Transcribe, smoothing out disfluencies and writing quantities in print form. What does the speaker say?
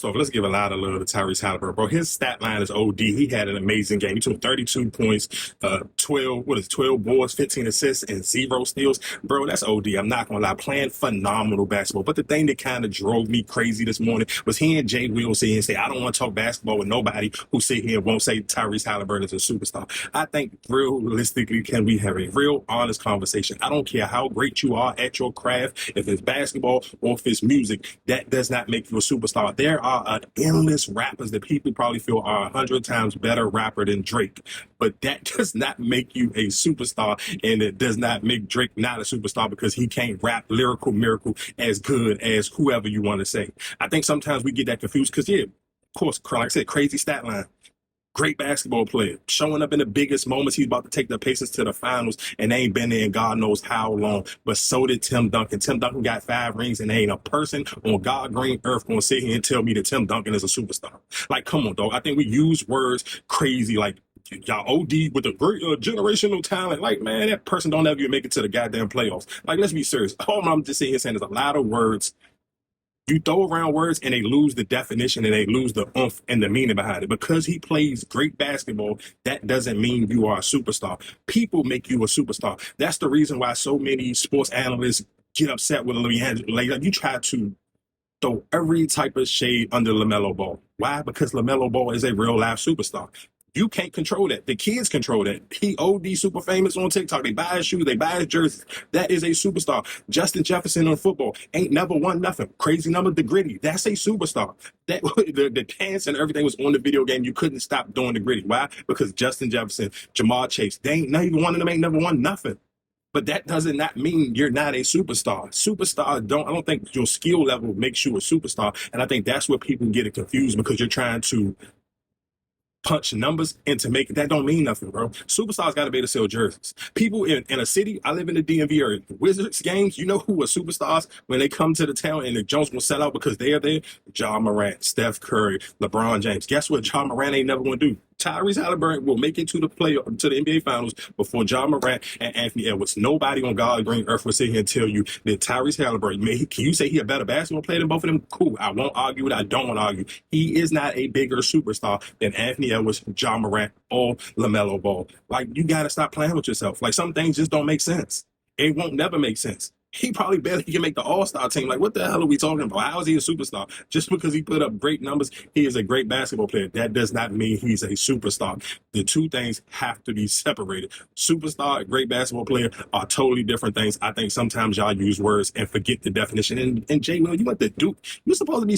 So let's give a lot of love to Tyrese Haliburton, bro. His stat line is OD. He had an amazing game. He took 32 points, 12 boards, 15 assists, and 0 steals. Bro, that's OD. I'm not gonna lie, playing phenomenal basketball. But the thing that kind of drove me crazy this morning was hearing Jay Will say and say, I don't want to talk basketball with nobody who sit here and won't say Tyrese Haliburton is a superstar. I think realistically, can we have a real honest conversation? I don't care how great you are at your craft, if it's basketball or if it's music, that does not make you a superstar. There are endless rappers that people probably feel are 100 times better rapper than Drake, but that does not make you a superstar, and it does not make Drake not a superstar because he can't rap lyrical miracle as good as whoever you want to say. I think sometimes we get that confused because, yeah, of course, like I said, crazy stat line. Great basketball player, showing up in the biggest moments. He's about to take the Pacers to the finals, and they ain't been there in God knows how long. But so did Tim Duncan. Tim Duncan got 5 rings, and there ain't a person on God green earth gonna sit here and tell me that Tim Duncan is a superstar. Like, come on, dog. I think we use words crazy, like y'all OD with a great generational talent. Like, man, that person don't ever even make it to the goddamn playoffs. Like, let's be serious. All I'm just sitting here saying is a lot of words. You throw around words and they lose the definition and they lose the oomph and the meaning behind it. Because he plays great basketball, that doesn't mean you are a superstar. People make you a superstar. That's the reason why so many sports analysts get upset with LeAngelo. Like, you try to throw every type of shade under LaMelo Ball. Why? Because LaMelo Ball is a real life superstar. You can't control that. The kids control that. He OD super famous on TikTok. They buy his shoes. They buy his jerseys. That is a superstar. Justin Jefferson on football ain't never won nothing. Crazy number, the gritty. That's a superstar. That the dance and everything was on the video game. You couldn't stop doing the gritty. Why? Because Justin Jefferson, Jamal Chase, they ain't not even one of them ain't never won nothing. But that doesn't not mean you're not a superstar. I don't think your skill level makes you a superstar. And I think that's where people get it confused because you're trying to punch numbers into make it. That don't mean nothing, bro. Superstars got to be able to sell jerseys. People in a city, I live in the DMV area. Wizards games, you know who are superstars when they come to the town and the Jones will sell out because they are there? Ja Morant, Steph Curry, LeBron James. Guess what? Ja Morant ain't never going to do? Tyrese Haliburton will make it to the NBA Finals before Ja Morant and Anthony Edwards. Nobody on God green earth will sit here and tell you that Tyrese Haliburton, can you say he a better basketball player than both of them? Cool. I won't argue it. I don't want to argue. He is not a bigger superstar than Anthony Edwards, Ja Morant, or LaMelo Ball. Like, you got to stop playing with yourself. Like, some things just don't make sense. It won't never make sense. He probably barely can make the All-Star team. Like, what the hell are we talking about? How is he a superstar? Just because he put up great numbers, he is a great basketball player. That does not mean he's a superstar. The two things have to be separated. Superstar, great basketball player are totally different things. I think sometimes y'all use words and forget the definition. And Jay Will, you went to Duke. You're supposed to be